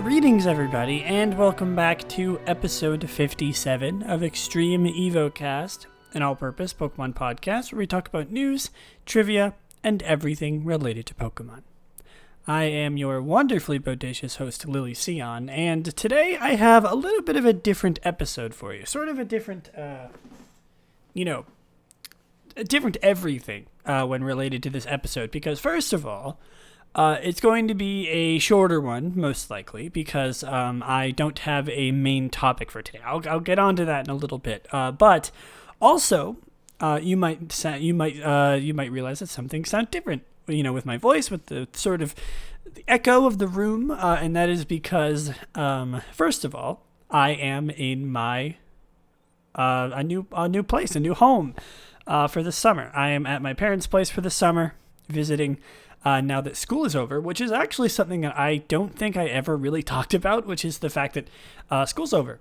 Greetings, everybody, and welcome back to episode 57 of Extreme Evocast, an all-purpose Pokemon podcast where we talk about news, trivia, and everything related to Pokemon. I am your wonderfully bodacious host, Lillieceon, and today I have a little bit of a different episode for you. Sort of a different, a different everything when related to this episode, because first of all, it's going to be a shorter one, most likely, because I don't have a main topic for today. I'll get onto that in a little bit. But also, you might realize that some things sound different. With my voice, with the sort of the echo of the room, and that is because, first of all, I am in my a new place, a new home for the summer. I am at my parents' place for the summer, visiting. Now that school is over, which is actually something that I don't think I ever really talked about, which is the fact that school's over.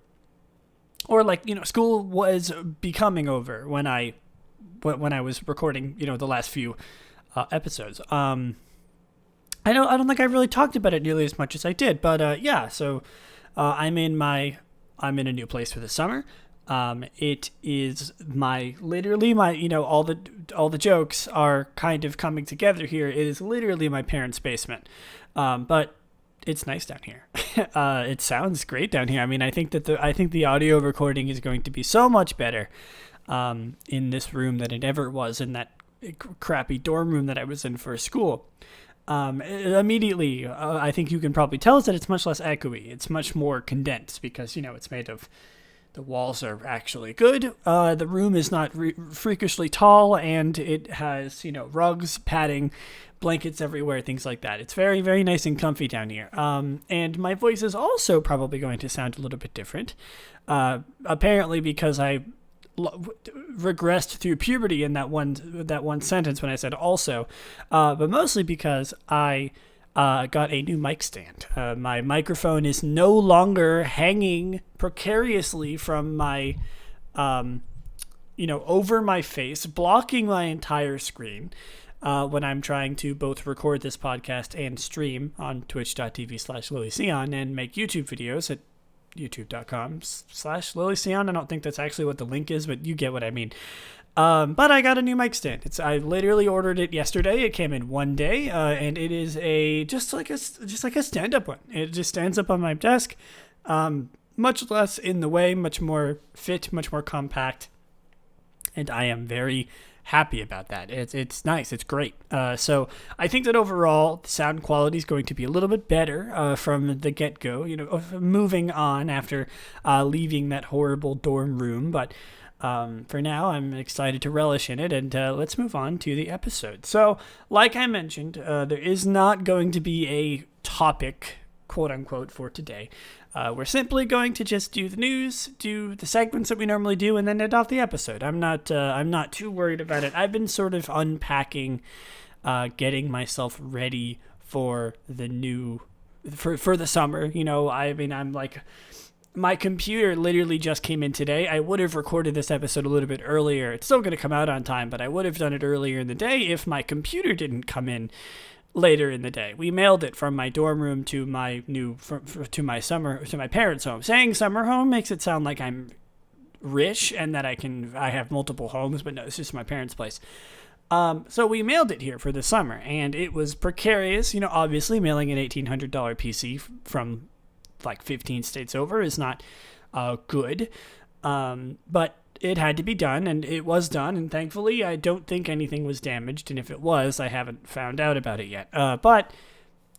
Or school was becoming over when I was recording, the last few episodes. I don't think I really talked about it nearly as much as I did, but so I'm in a new place for the summer. It is literally my all the jokes are kind of coming together here. It is literally my parents' basement. But it's nice down here. It sounds great down here. I mean, I think the audio recording is going to be so much better, in this room than it ever was in that crappy dorm room that I was in for school. Immediately, I think you can probably tell that it's much less echoey. It's much more condensed because, it's made of. The walls are actually good. The room is not freakishly tall, and it has, rugs, padding, blankets everywhere, things like that. It's very, very nice and comfy down here. And my voice is also probably going to sound a little bit different. Apparently because I regressed through puberty in that one sentence when I said also, but mostly because I got a new mic stand. My microphone is no longer hanging precariously from my, over my face, blocking my entire screen when I'm trying to both record this podcast and stream on twitch.tv/Lillieceon and make YouTube videos at youtube.com/Lillieceon. I don't think that's actually what the link is, but you get what I mean. But I got a new mic stand. I literally ordered it yesterday. It came in one day, and it is just like a stand-up one. It just stands up on my desk, much less in the way, much more fit, much more compact, and I am very happy about that. It's nice. It's great. So I think that overall the sound quality is going to be a little bit better from the get-go. Moving on after leaving that horrible dorm room, but. For now, I'm excited to relish in it, and let's move on to the episode. So, like I mentioned, there is not going to be a topic, quote-unquote, for today. We're simply going to just do the news, do the segments that we normally do, and then end off the episode. I'm not too worried about it. I've been sort of unpacking, getting myself ready for for the summer. I'm like... My computer literally just came in today. I would have recorded this episode a little bit earlier. It's still going to come out on time, but I would have done it earlier in the day if my computer didn't come in later in the day. We mailed it from my dorm room to my to my parents' home. Saying summer home makes it sound like I'm rich and that I have multiple homes, but no, it's just my parents' place. So we mailed it here for the summer, and it was precarious. Obviously mailing an $1,800 PC from like 15 states over is not good, but it had to be done, and it was done, and thankfully I don't think anything was damaged, and if it was, I haven't found out about it yet. But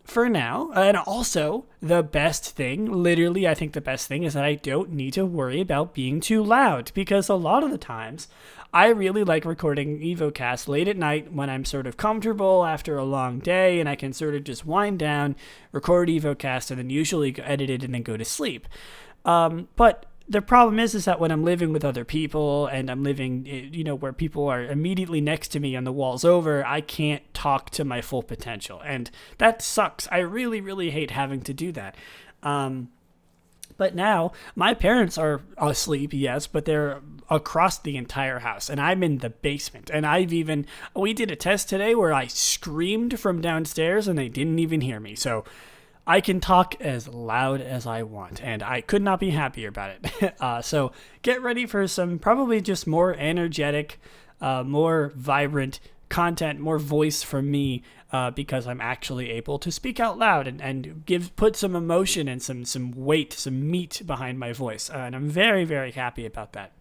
for now, and also the best thing, literally I think the best thing is that I don't need to worry about being too loud, because a lot of the times I really like recording Evocast late at night when I'm sort of comfortable after a long day and I can sort of just wind down, record Evocast, and then usually edit it and then go to sleep. But the problem is that when I'm living with other people and I'm living, where people are immediately next to me on the walls over, I can't talk to my full potential. And that sucks. I really, really hate having to do that. But now, my parents are asleep, yes, but they're across the entire house, and I'm in the basement. And we did a test today where I screamed from downstairs, and they didn't even hear me. So I can talk as loud as I want, and I could not be happier about it. So get ready for some probably just more energetic, more vibrant content, more voice from me, because I'm actually able to speak out loud and put some emotion and some weight, some meat behind my voice. And I'm very, very happy about that.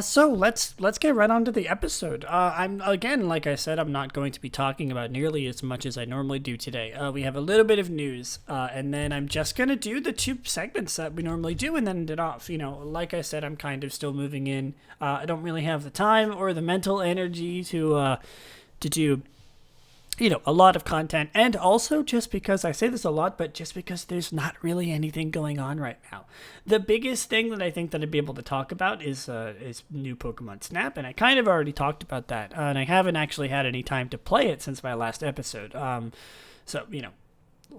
So let's get right on to the episode. I'm again, like I said, I'm not going to be talking about nearly as much as I normally do today. We have a little bit of news, and then I'm just gonna do the 2 segments that we normally do, and then end it off. Like I said, I'm kind of still moving in. I don't really have the time or the mental energy to do a lot of content, and also just because I say this a lot, but just because there's not really anything going on right now. The biggest thing that I think that I'd be able to talk about is new Pokemon Snap, and I kind of already talked about that, and I haven't actually had any time to play it since my last episode. So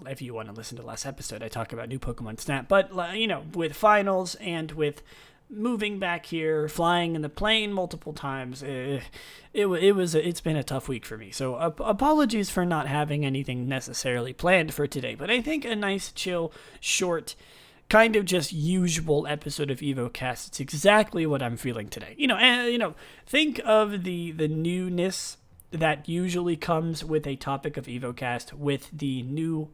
if you want to listen to the last episode, I talk about new Pokemon Snap, but with finals and with moving back here, flying in the plane multiple times, it's been a tough week for me. So apologies for not having anything necessarily planned for today, but I think a nice, chill, short, kind of just usual episode of Evocast. It's exactly what I'm feeling today. Think of the newness that usually comes with a topic of Evocast, with the new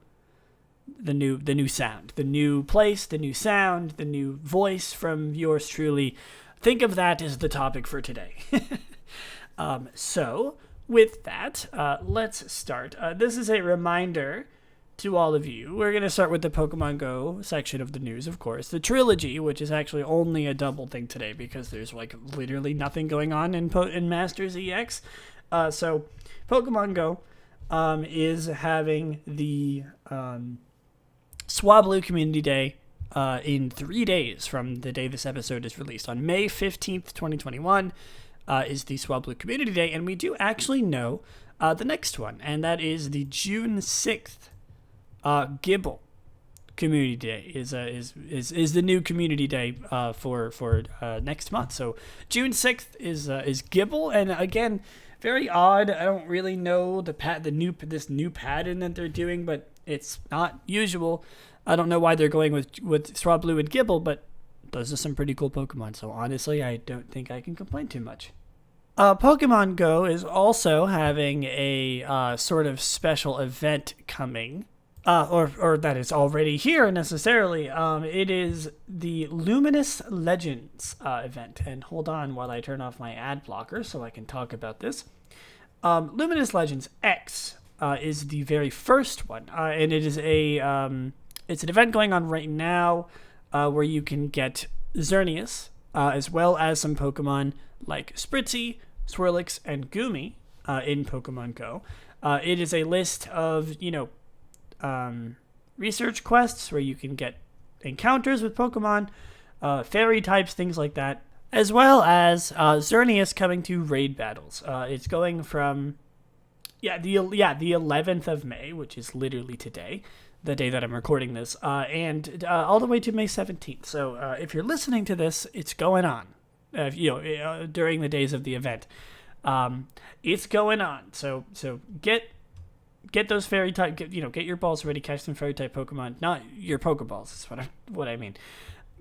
sound, the new place, the new sound, the new voice from yours truly. Think of that as the topic for today. So with that, let's start. This is a reminder to all of you. We're going to start with the Pokemon Go section of the news, of course. The trilogy, which is actually only a double thing today because there's literally nothing going on in Masters EX. So Pokemon Go is having the Swablu Community Day in 3 days from the day this episode is released. On May 15th, 2021 is the Swablu Community Day, and we do actually know the next one, and that is the June 6th Gibble Community Day is the new Community Day for next month. So June 6th is Gibble, and again, very odd. I don't really know this new pattern that they're doing, but it's not usual. I don't know why they're going with Swablu and Gibble, but those are some pretty cool Pokemon. So honestly, I don't think I can complain too much. Pokemon Go is also having a sort of special event coming, or that is already here necessarily. It is the Luminous Legends event. And hold on while I turn off my ad blocker so I can talk about this. Luminous Legends X is the very first one, and it is it's an event going on right now where you can get Xerneas, as well as some Pokemon like Spritzee, Swirlix, and Goomy in Pokemon Go. It is a list of research quests where you can get encounters with Pokemon, fairy types, things like that, as well as Xerneas coming to raid battles. It's going from the 11th of May, which is literally today, the day that I'm recording this, and all the way to May 17th. So if you're listening to this, it's going on. During the days of the event, it's going on. So get those fairy type. Get your balls ready. Catch some fairy type Pokemon. Not your Pokeballs. That's what I mean.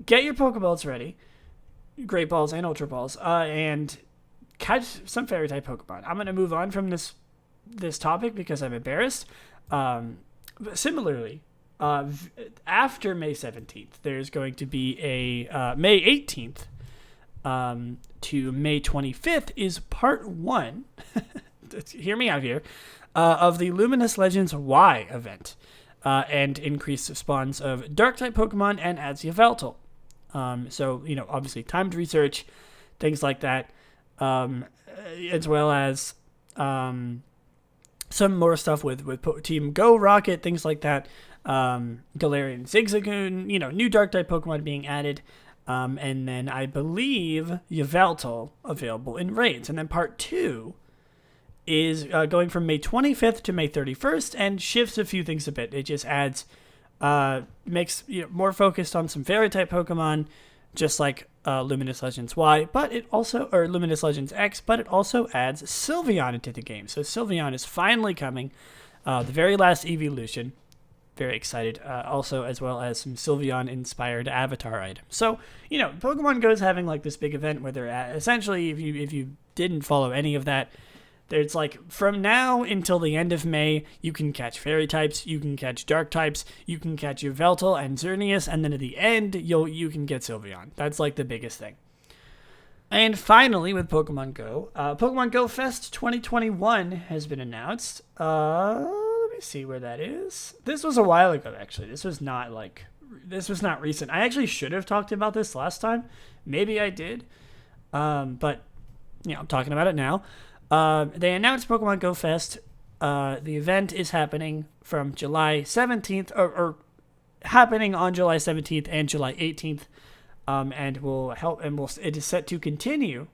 Get your Pokeballs ready. Great Balls and Ultra Balls, and catch some fairy type Pokemon. I'm gonna move on from this topic because I'm embarrassed. Similarly, after May 17th, there's going to be a May 18th to May 25th is part 1. Hear me out here, of the Luminous Legends Y event, and increased spawns of Dark type Pokemon and adds Yveltal. So obviously timed research, things like that, as well as some more stuff with Team Go Rocket, things like that. Galarian Zigzagoon, new Dark type Pokemon being added, and then I believe Yveltal available in raids. And then part 2 is going from May 25th to May 31st and shifts a few things a bit. It just adds, makes more focused on some fairy type Pokemon, just like Luminous Legends Y, or Luminous Legends X, but it also adds Sylveon into the game. So Sylveon is finally coming, the very last evolution. very excited. Also, as well as some Sylveon-inspired avatar items. So, Pokemon Go is having like this big event where they're at, essentially, if you didn't follow any of that, there's like from now until the end of May, you can catch fairy types, you can catch dark types, you can catch Yveltal and Xerneas, and then at the end, you can get Sylveon. That's like the biggest thing. And finally, with Pokemon Go, Pokemon Go Fest 2021 has been announced. Let me see where that is. This was a while ago, actually. This was not recent. I actually should have talked about this last time. Maybe I did. But, I'm talking about it now. They announced Pokemon Go Fest. The event is happening from July 17th, or happening on July 17th and July 18th. And it is set to continue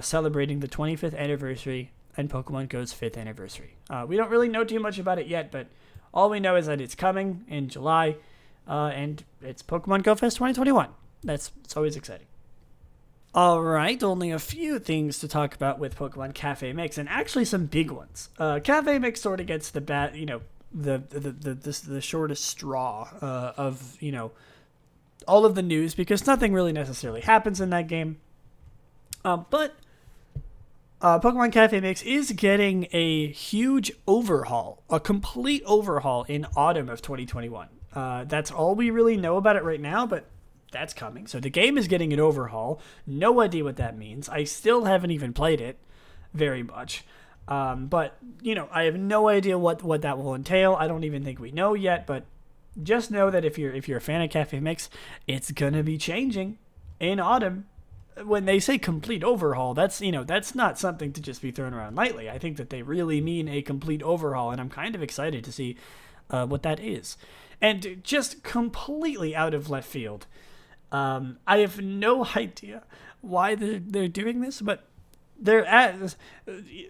celebrating the 25th anniversary and Pokemon Go's 5th anniversary. We don't really know too much about it yet, but all we know is that it's coming in July, and it's Pokemon Go Fest 2021. It's always exciting. All right, only a few things to talk about with Pokemon Cafe Mix, and actually some big ones. Cafe Mix sort of gets the the shortest straw of all of the news, because nothing really necessarily happens in that game. But Pokemon Cafe Mix is getting a huge overhaul, a complete overhaul in autumn of 2021. That's all we really know about it right now, but that's coming. So the game is getting an overhaul. No idea what that means. I still haven't even played it very much. But, I have no idea what that will entail. I don't even think we know yet, but just know that if you're a fan of Cafe Mix, it's gonna be changing in autumn. When they say complete overhaul, that's not something to just be thrown around lightly. I think that they really mean a complete overhaul, and I'm kind of excited to see what that is. And just completely out of left field, I have no idea why they're doing this, but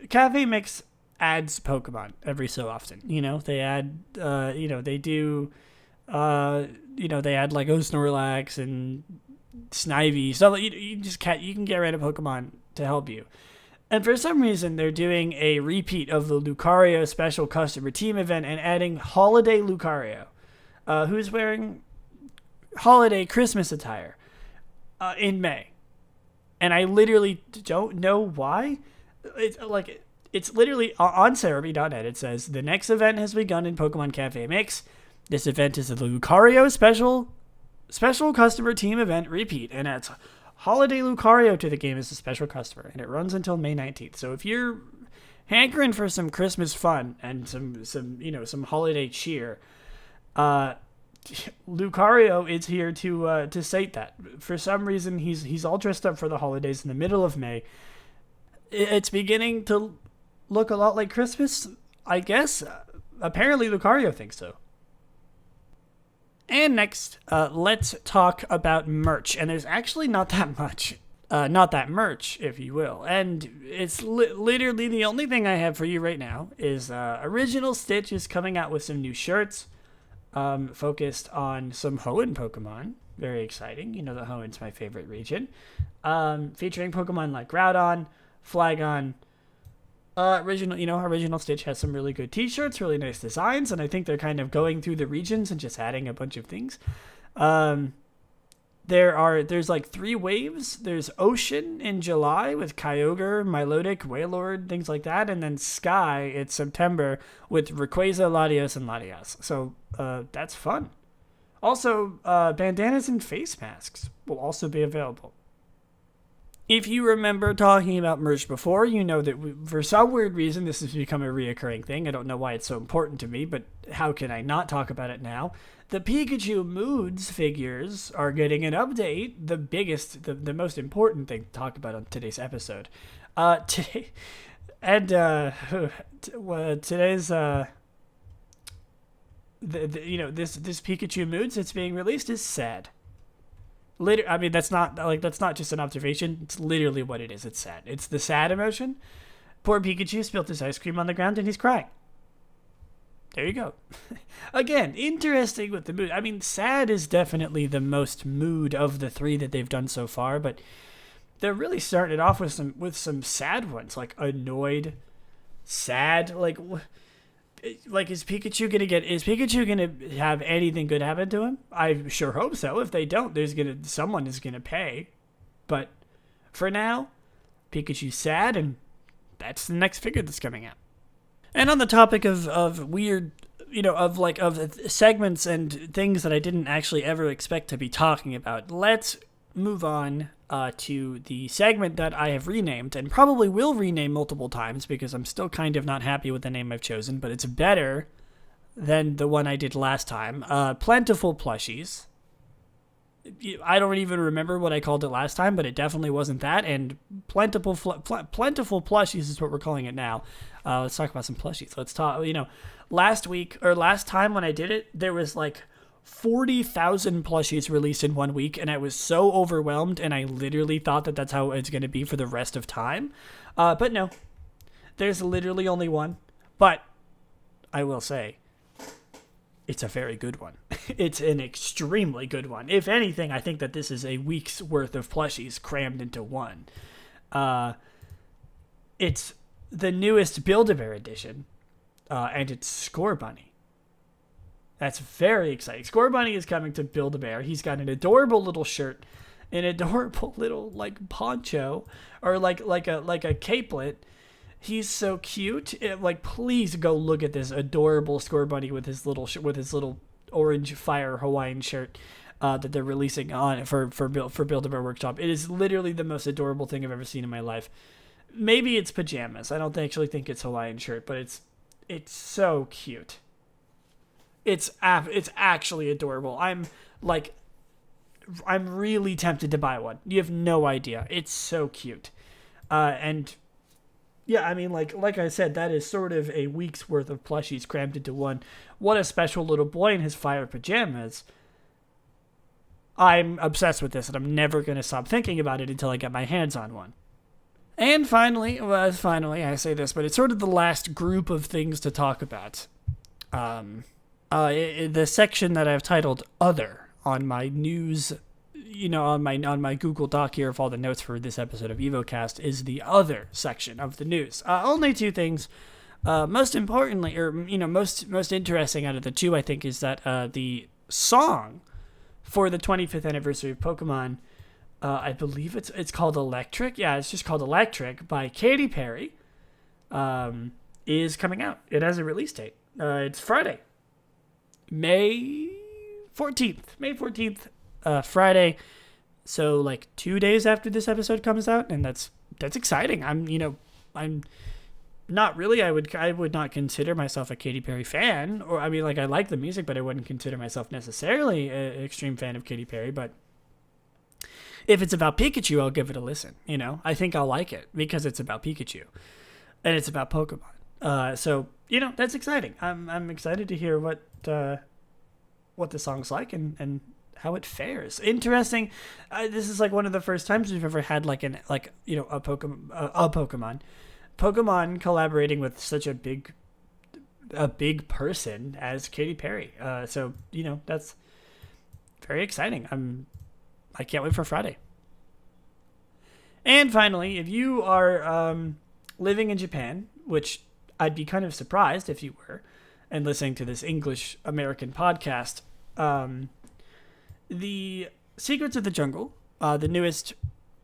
Cafe Mix adds Pokemon every so often. They add they do. They add like Snorlax and Snivy, so you can get random Pokemon to help you. And for some reason, they're doing a repeat of the Lucario special customer team event and adding Holiday Lucario, who's wearing holiday Christmas attire in May. And I literally don't know why. It's literally on Cerebi.net. It says, the next event has begun in Pokemon Cafe Mix. This event is a Lucario special customer team event repeat, and adds Holiday Lucario to the game as a special customer, and it runs until May 19th. So if you're hankering for some Christmas fun and some holiday cheer, Lucario is here to sate that. For some reason, he's all dressed up for the holidays in the middle of May. It's beginning to look a lot like Christmas, I guess. Apparently, Lucario thinks so. And next, let's talk about merch. And there's actually not that much. Not that merch, if you will. And it's literally the only thing I have for you right now is Original Stitch is coming out with some new shirts focused on some Hoenn Pokemon. Very exciting. The Hoenn's my favorite region. Featuring Pokemon like Groudon, Flagon. Original Stitch has some really good t-shirts, really nice designs, and I think they're kind of going through the regions and just adding a bunch of things. There's like 3 waves. There's Ocean in July with Kyogre, Milotic, Wailord, things like that, and then Sky, it's September with Rayquaza, Latios, and Latias. So that's fun. Also, bandanas and face masks will also be available. If you remember talking about merch before, you know that for some weird reason, this has become a reoccurring thing. I don't know why it's so important to me, but how can I not talk about it now? The Pikachu Moods figures are getting an update. The most important thing to talk about on today's episode. Today's this Pikachu Moods that's being released is sad. I mean, that's not just an observation. It's literally what it is. It's sad. It's the sad emotion. Poor Pikachu spilled his ice cream on the ground and he's crying. There you go. Again, interesting with the mood. I mean, sad is definitely the most mood of the 3 that they've done so far, but they're really starting it off with some sad ones, like annoyed, sad. Like, Is Pikachu gonna have anything good happen to him? I sure hope so. If they don't, someone is gonna pay. But for now, Pikachu's sad, and that's the next figure that's coming out. And on the topic of weird, of segments and things that I didn't actually ever expect to be talking about, let's move on to the segment that I have renamed, and probably will rename multiple times because I'm still kind of not happy with the name I've chosen, but it's better than the one I did last time. Plentiful Plushies. I don't even remember what I called it last time, but it definitely wasn't that. And Plentiful Plushies is what we're calling it now. Let's talk about some plushies. Let's talk, last time when I did it, there was like 40,000 plushies released in 1 week, and I was so overwhelmed, and I literally thought that that's how it's going to be for the rest of time. But no, there's literally only one. But I will say, it's a very good one. It's an extremely good one. If anything, I think that this is a week's worth of plushies crammed into one. It's the newest Build-A-Bear edition, and it's Scorbunny. That's very exciting. Scorbunny is coming to Build-A-Bear. He's got an adorable little shirt, an adorable little poncho, or like a capelet. He's so cute. Please go look at this adorable Scorbunny with his little orange fire Hawaiian shirt that they're releasing on for Build-A-Bear Workshop. It is literally the most adorable thing I've ever seen in my life. Maybe it's pajamas. I don't actually think it's Hawaiian shirt, but it's so cute. It's actually adorable. I'm really tempted to buy one. You have no idea. It's so cute. And yeah, I mean, like I said, that is sort of a week's worth of plushies crammed into one. What a special little boy in his fire pajamas. I'm obsessed with this, and I'm never going to stop thinking about it until I get my hands on one. And finally, I say this, but it's sort of the last group of things to talk about. The section that I've titled Other on my news, on my Google Doc here of all the notes for this episode of Evocast, is the Other section of the news. Only two things. Most importantly, or most interesting out of the two, I think, is that the song for the 25th anniversary of Pokemon, I believe it's called Electric. Yeah, it's just called Electric by Katy Perry, is coming out. It has a release date. It's Friday, May 14th, Friday. So 2 days after this episode comes out, and that's exciting. I'm not really. I would not consider myself a Katy Perry fan, or I like the music, but I wouldn't consider myself necessarily an extreme fan of Katy Perry. But if it's about Pikachu, I'll give it a listen. I think I'll like it because it's about Pikachu, and it's about Pokemon. So that's exciting. I'm excited to hear what the song's like and how it fares. Interesting. This is one of the first times we've ever had a Pokemon collaborating with such a big person as Katy Perry. So that's very exciting. I can't wait for Friday. And finally, if you are living in Japan, which I'd be kind of surprised if you were, and listening to this English American podcast, the Secrets of the Jungle, the newest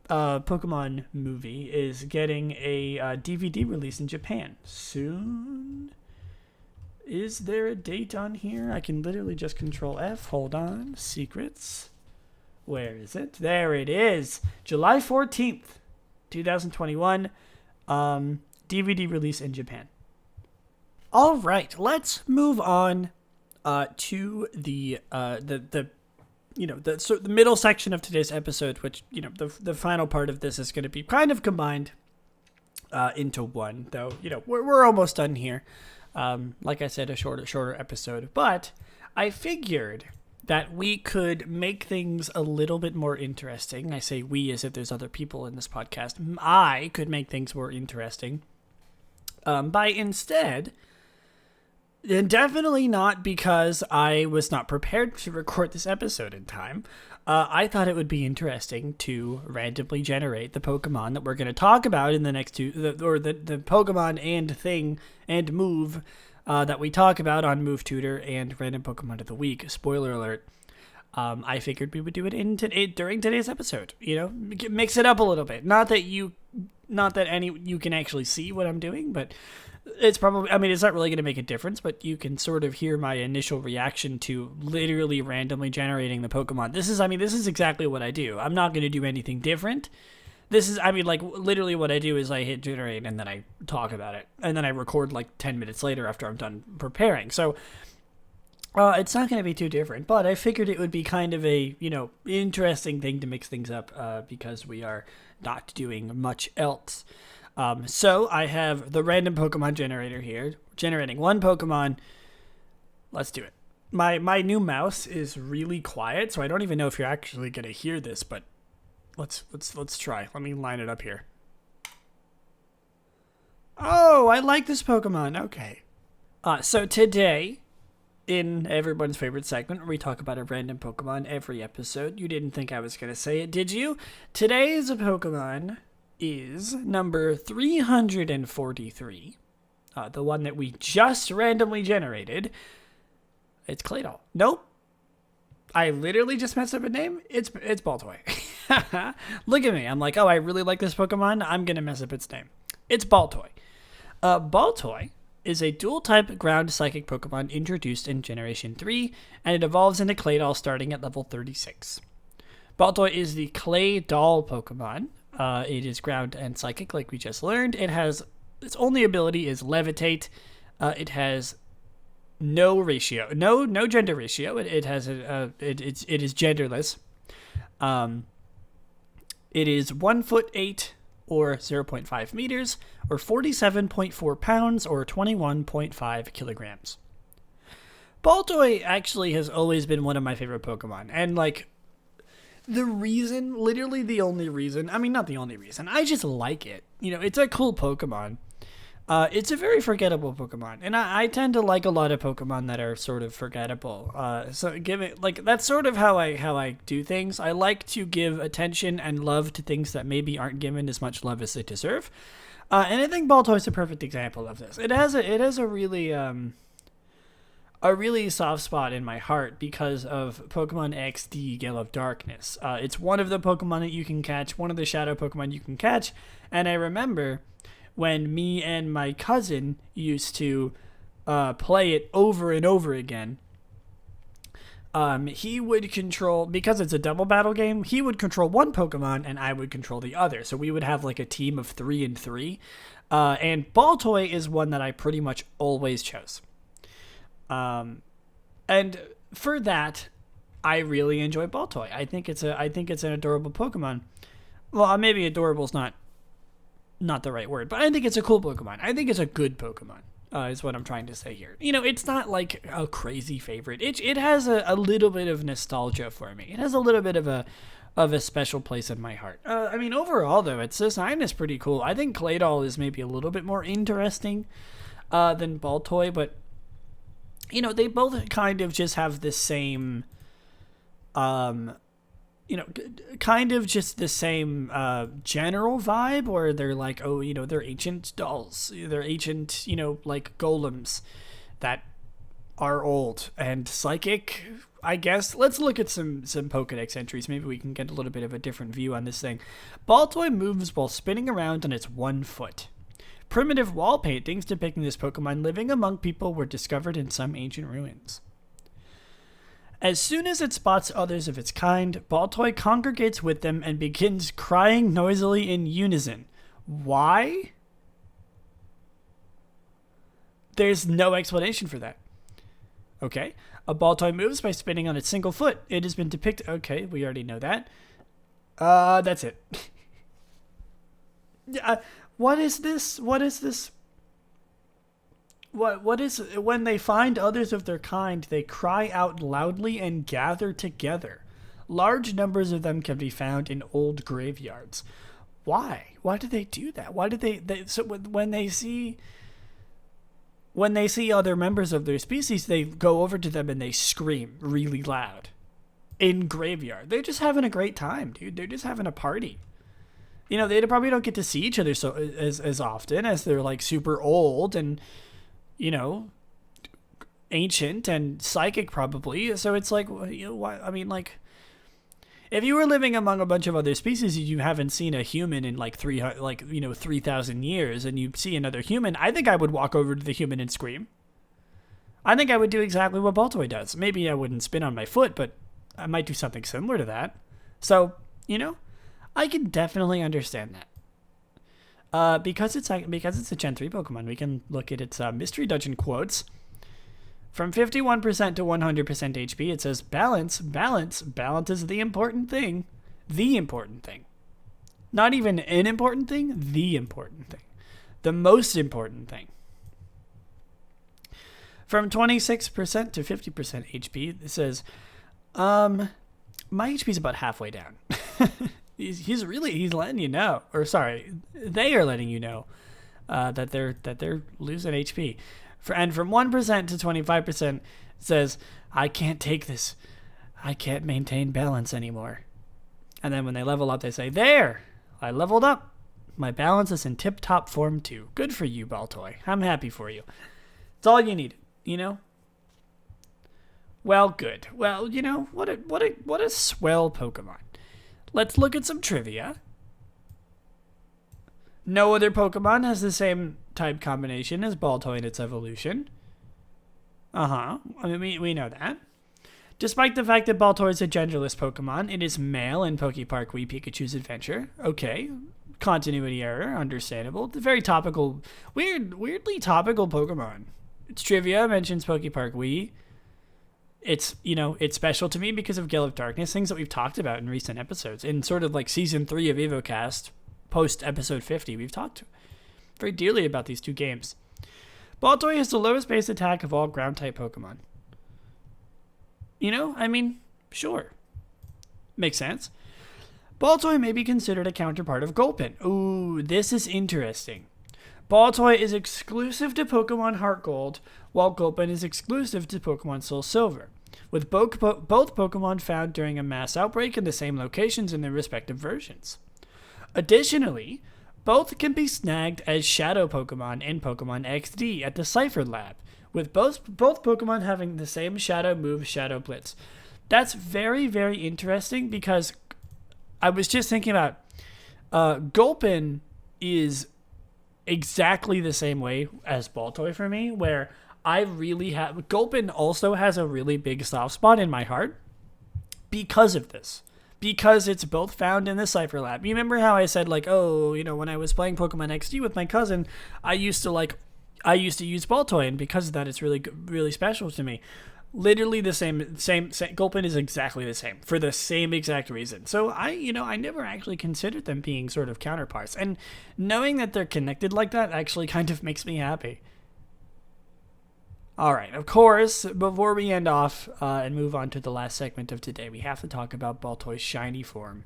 Pokemon movie, is getting a DVD release in Japan soon. Is there a date on here? I can literally just Control F. Hold on. Secrets. Where is it? There it is. July 14th, 2021. DVD release in Japan. All right, let's move on to the middle section of today's episode, which the final part of this is going to be kind of combined into one. Though we're almost done here. Like I said, a shorter episode, but I figured that we could make things a little bit more interesting. I say we as if there's other people in this podcast. I could make things more interesting by instead. And definitely not because I was not prepared to record this episode in time. I thought it would be interesting to randomly generate the Pokemon that we're going to talk about in the next two, the Pokemon and thing and move that we talk about on Move Tutor and Random Pokemon of the Week. Spoiler alert. I figured we would do it during today's episode. Mix it up a little bit. Not that you can actually see what I'm doing, but it's probably, it's not really going to make a difference, but you can sort of hear my initial reaction to literally randomly generating the Pokemon. This is exactly what I do. I'm not going to do anything different. This is, literally what I do is I hit generate and then I talk about it. And then I record 10 minutes later after I'm done preparing. So it's not going to be too different, but I figured it would be kind of a, interesting thing to mix things up because we are not doing much else. So I have the random Pokemon generator here, generating one Pokemon. Let's do it. My new mouse is really quiet, so I don't even know if you're actually going to hear this, but let's try. Let me line it up here. Oh, I like this Pokemon. Okay. So today, in everyone's favorite segment, where we talk about a random Pokemon every episode. You didn't think I was going to say it, did you? Today's Pokemon is number 343. The one that we just randomly generated. It's Claydol. Nope. I literally just messed up a name. It's Baltoy. Look at me. I'm like, I really like this Pokemon. I'm going to mess up its name. It's Baltoy. Baltoy is a dual-type ground psychic Pokemon introduced in Generation 3, and it evolves into Claydol starting at level 36. Baltoy is the Claydol Pokemon. It is ground and psychic, like we just learned. Its only ability is Levitate. It has no ratio, no gender ratio. It has it is genderless. It is 1'8" or 0.5 meters, or 47.4 pounds, or 21.5 kilograms. Baltoy actually has always been one of my favorite Pokemon, and the reason, literally the only reason, not the only reason, I just like it. It's a cool Pokemon. It's a very forgettable Pokemon, and I tend to like a lot of Pokemon that are sort of forgettable. So that's sort of how I do things. I like to give attention and love to things that maybe aren't given as much love as they deserve. And I think Baltoy is a perfect example of this. It has a really soft spot in my heart because of Pokemon XD Gale of Darkness. It's one of the Pokemon that you can catch, one of the shadow Pokemon you can catch, and I remember when me and my cousin used to play it over and over again. He would control, because it's a double battle game, he would control one Pokemon and I would control the other. So we would have a team of 3 and 3. And Baltoy is one that I pretty much always chose. And for that, I really enjoy Baltoy. I think it's an adorable Pokemon. Well, maybe adorable is not the right word, but I think it's a cool Pokemon. I think it's a good Pokemon, is what I'm trying to say here. It's not a crazy favorite. It has a little bit of nostalgia for me. It has a little bit of a special place in my heart. Overall, though, its design is pretty cool. I think Claydol is maybe a little bit more interesting than Baltoy, but, they both kind of just have the same... kind of just the same general vibe, where they're they're ancient dolls. They're ancient, golems that are old and psychic, I guess. Let's look at some Pokedex entries. Maybe we can get a little bit of a different view on this thing. Baltoy moves while spinning around on its 1 foot. Primitive wall paintings depicting this Pokemon living among people were discovered in some ancient ruins. As soon as it spots others of its kind, Baltoy congregates with them and begins crying noisily in unison. Why? There's no explanation for that. Okay. A Baltoy moves by spinning on its single foot. It has been depicted... Okay, we already know that. That's it. What is this? What is when they find others of their kind, they cry out loudly and gather together. Large numbers of them can be found in old graveyards. Why? Why do they do that? Why do so when they see other members of their species, they go over to them and they scream really loud in graveyard. They're just having a great time, dude. They're just having a party. They probably don't get to see each other as often, as they're super old and ancient and psychic probably. So it's like, why? I mean, like, if you were living among a bunch of other species and you haven't seen a human in like 3,000 years, and you see another human, I think I would walk over to the human and scream. I think I would do exactly what Baltoy does. Maybe I wouldn't spin on my foot, but I might do something similar to that. So, I can definitely understand that. Because it's a Gen 3 Pokemon, we can look at its Mystery Dungeon quotes. From 51% to 100% HP, it says, balance is the important thing. The important thing. Not even an important thing, the important thing. The most important thing. From 26% to 50% HP, it says, my HP is about halfway down. he's letting you know, or sorry, they are letting you know that they're losing HP. And from 1% to 25%, it says, I can't take this. I can't maintain balance anymore. And then when they level up, they say, there, I leveled up. My balance is in tip-top form too. Good for you, Baltoy. I'm happy for you. It's all you need. Well, good. Well, what a swell Pokemon. Let's look at some trivia. No other Pokemon has the same type combination as Baltoy in its evolution. I mean, we know that. Despite the fact that Baltoy is a genderless Pokemon, it is male in Pokepark Wii Pikachu's Adventure. Okay. Continuity error, understandable. It's a very topical, weirdly topical Pokemon. Its trivia mentions Pokepark Wii. It's special to me because of Gale of Darkness, things that we've talked about in recent episodes. In sort of like Season 3 of Evocast, post Episode 50, we've talked very dearly about these two games. Baltoy has the lowest base attack of all ground-type Pokemon. I mean, sure. Makes sense. Baltoy may be considered a counterpart of Gulpin. Ooh, this is interesting. Baltoy is exclusive to Pokemon Heart Gold, while Gulpin is exclusive to Pokemon Soul Silver, with both Pokemon found during a mass outbreak in the same locations in their respective versions. Additionally, both can be snagged as Shadow Pokemon in Pokemon XD at the Cypher Lab, with both Pokemon having the same Shadow move, Shadow Blitz. That's very, very interesting because I was just thinking about Gulpin is exactly the same way as Baltoy for me, where I really have... Gulpin also has a really big soft spot in my heart because of this. Because it's both found in the Cypher Lab. You remember how I said, like, when I was playing Pokemon XD with my cousin, I used to use Baltoy, and because of that, it's really, really special to me. Literally the same. Gulpin is exactly the same for the same exact reason. So I never actually considered them being sort of counterparts, and knowing that they're connected like that actually kind of makes me happy. All right, of course, before we end off and move on to the last segment of today, we have to talk about Baltoy's shiny form.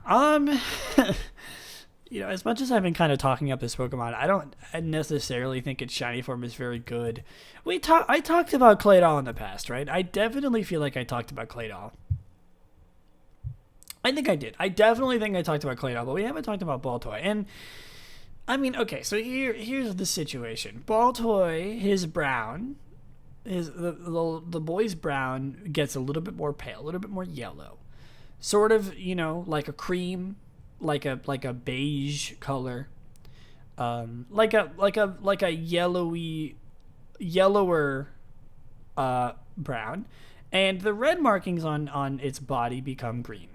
As much as I've been kind of talking up this Pokemon, I don't necessarily think its shiny form is very good. I talked about Claydol in the past, right? I definitely feel like I talked about Claydol. I think I did. I definitely think I talked about Claydol, but we haven't talked about Baltoy. And I mean, okay, so here's the situation. Baltoy, his brown, the boy's brown gets a little bit more pale, a little bit more yellow, sort of, like a cream, like a beige color, like a yellower brown, and the red markings on its body become green.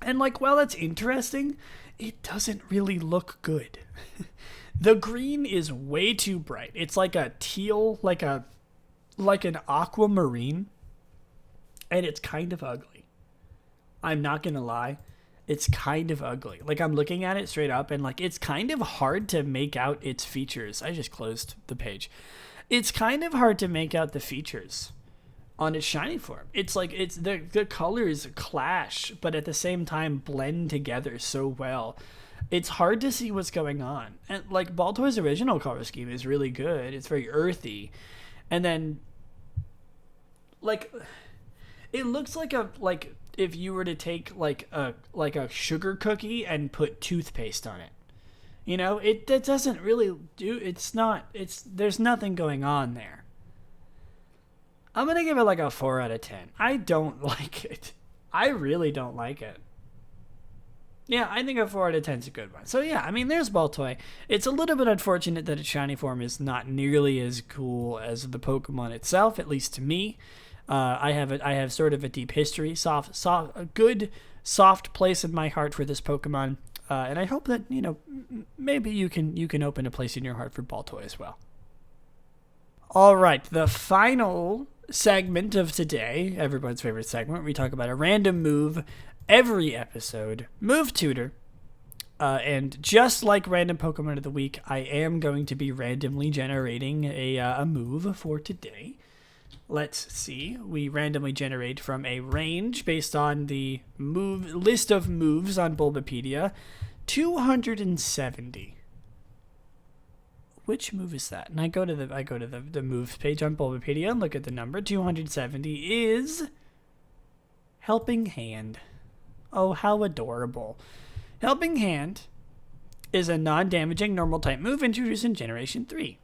And while that's interesting, it doesn't really look good. The green is way too bright. It's like a teal, like an aquamarine, and it's kind of ugly. I'm not gonna lie. It's kind of ugly. I'm looking at it straight up, and it's kind of hard to make out its features. I just closed the page. It's kind of hard to make out the features on its shiny form. It's the colors clash, but at the same time blend together so well. It's hard to see what's going on. And Baltoy's original color scheme is really good. It's very earthy, and then it looks like if you were to take a sugar cookie and put toothpaste on it. It doesn't really do. There's nothing going on there. I'm going to give it like a 4 out of 10. I don't like it. I really don't like it. Yeah, I think a 4 out of 10 is a good one. So yeah, there's Baltoy. It's a little bit unfortunate that its shiny form is not nearly as cool as the Pokemon itself, at least to me. I have sort of a deep history, a good soft place in my heart for this Pokemon, and I hope that maybe you can open a place in your heart for Baltoy as well. All right, the final segment of today, everyone's favorite segment, we talk about a random move every episode, Move Tutor. And just like Random Pokemon of the Week, I am going to be randomly generating a move for today. Let's see. We randomly generate from a range based on the list of moves on Bulbapedia. 270. Which move is that? And I go to the moves page on Bulbapedia and look at the number. 270 is Helping Hand. Oh, how adorable. Helping Hand is a non-damaging normal type move introduced in Generation 3.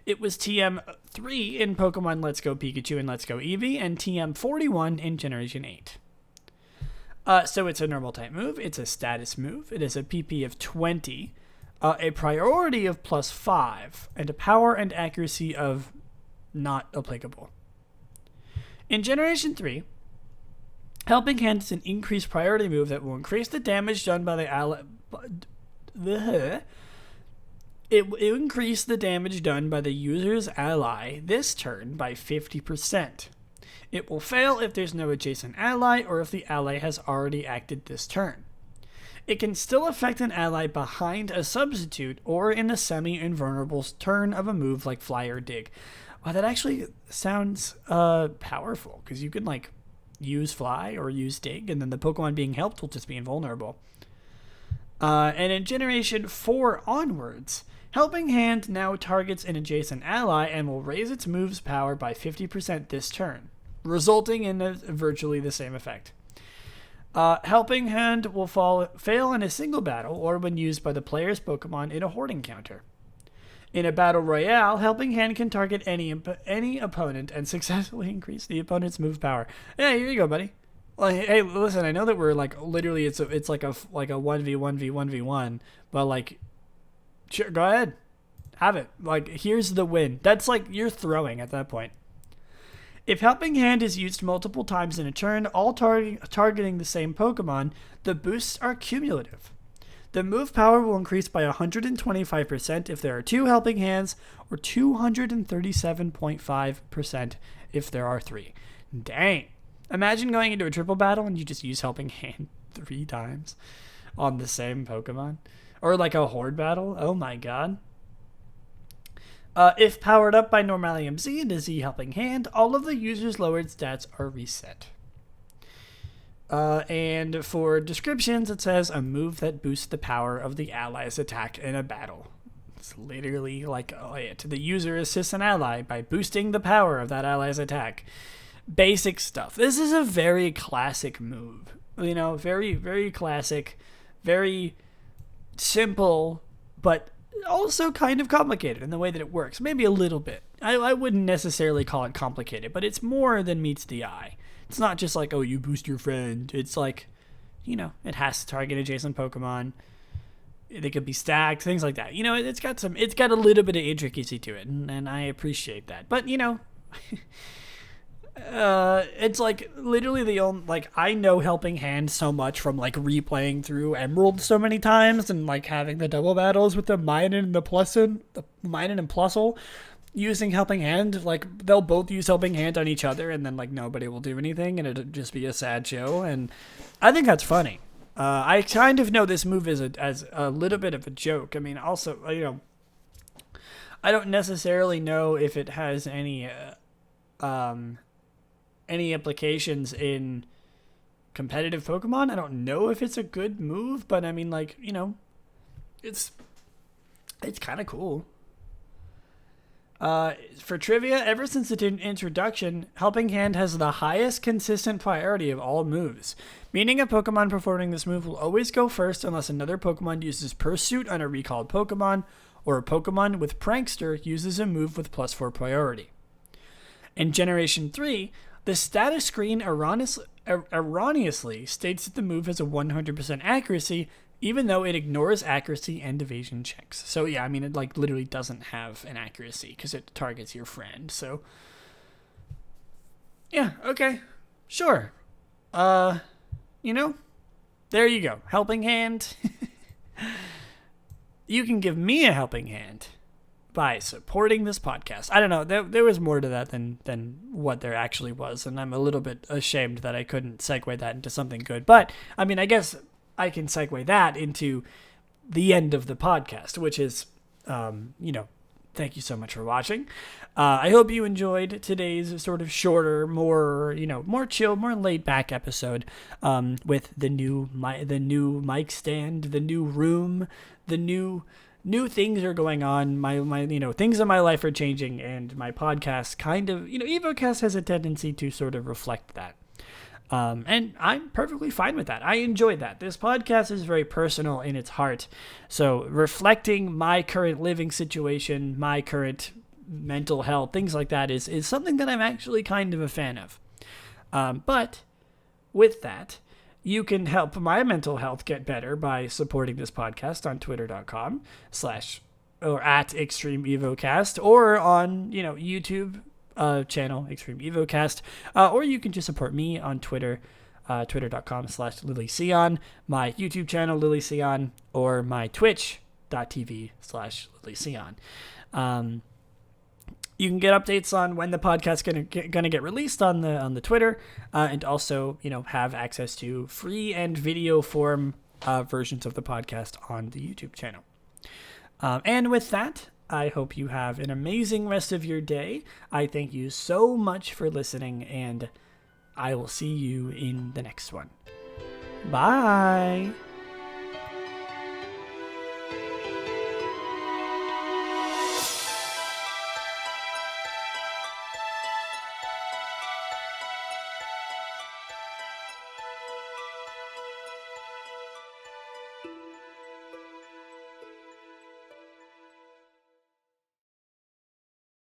It was TM3 in Pokemon Let's Go Pikachu and Let's Go Eevee, and TM41 in Generation 8. So it's a normal type move, it's a status move, it is a PP of 20, a priority of +5, and a power and accuracy of not applicable. In Generation 3, Helping Hand is an increased priority move that will increase the damage done by the ally. It will increase the damage done by the user's ally this turn by 50%. It will fail if there's no adjacent ally or if the ally has already acted this turn. It can still affect an ally behind a substitute or in a semi-invulnerable turn of a move like Fly or Dig. Wow, that actually sounds powerful, because you can use Fly or use Dig, and then the Pokemon being helped will just be invulnerable. And in Generation 4 onwards, Helping Hand now targets an adjacent ally and will raise its move's power by 50% this turn, resulting in virtually the same effect. Helping Hand will fail in a single battle or when used by the player's Pokemon in a horde encounter. In a battle royale, Helping Hand can target any opponent and successfully increase the opponent's move power. Yeah, here you go, buddy. Hey, listen, I know that we're literally it's like a 1v1v1v1, but sure, go ahead, have it. Here's the win. That's you're throwing at that point. If Helping Hand is used multiple times in a turn, all targeting the same Pokemon, the boosts are cumulative. The move power will increase by 125% if there are 2 Helping Hands, or 237.5% if there are 3. Dang. Imagine going into a triple battle and you just use Helping Hand 3 times on the same Pokemon. Or a horde battle. Oh my god. If powered up by Normalium Z and a Z Helping Hand, all of the user's lowered stats are reset. And for descriptions, it says a move that boosts the power of the ally's attack in a battle. It's literally it. The user assists an ally by boosting the power of that ally's attack. Basic stuff. This is a very classic move. Very, very classic, very simple, but also kind of complicated in the way that it works. Maybe a little bit. I wouldn't necessarily call it complicated, but it's more than meets the eye. It's not just oh, you boost your friend. It's it has to target adjacent Pokemon. They could be stacked, things like that. It's got a little bit of intricacy to it, and I appreciate that. But, it's literally the only, I know Helping Hand so much from replaying through Emerald so many times and having the double battles with the Minun and the Minun and Plusle. Using Helping Hand, they'll both use Helping Hand on each other, and then nobody will do anything, and it'll just be a sad show. And I think that's funny. I kind of know this move as a little bit of a joke. Also, I don't necessarily know if it has any applications in competitive Pokemon. I don't know if it's a good move, but it's kind of cool. For trivia, ever since its introduction, Helping Hand has the highest consistent priority of all moves, meaning a Pokemon performing this move will always go first unless another Pokemon uses Pursuit on a recalled Pokemon, or a Pokemon with Prankster uses a move with +4 priority. In Generation 3, the status screen erroneously states that the move has a 100% accuracy, even though it ignores accuracy and evasion checks. So yeah, I mean, it like literally doesn't have an accuracy because it targets your friend. So yeah, okay, sure. There you go. Helping Hand. You can give me a helping hand by supporting this podcast. I don't know. There was more to that than what there actually was, and I'm a little bit ashamed that I couldn't segue that into something good. But, I mean, I guess I can segue that into the end of the podcast, which is, thank you so much for watching. I hope you enjoyed today's sort of shorter, more chill, more laid back episode with the new mic stand, the new room, the new things are going on. My things in my life are changing, and my podcast kind of, Evocast has a tendency to sort of reflect that. And I'm perfectly fine with that. I enjoy that. This podcast is very personal in its heart. So reflecting my current living situation, my current mental health, things like that is something that I'm actually kind of a fan of. But with that, you can help my mental health get better by supporting this podcast on twitter.com/ or at Extreme Evocast, or on, YouTube channel Extreme Evocast, or you can just support me on Twitter, twitter.com/Lillieceon, my YouTube channel Lillieceon, or my twitch.tv/Lillieceon. You can get updates on when the podcast's gonna get released on the Twitter, and also have access to free and video form versions of the podcast on the YouTube channel. And with that, I hope you have an amazing rest of your day. I thank you so much for listening, and I will see you in the next one. Bye.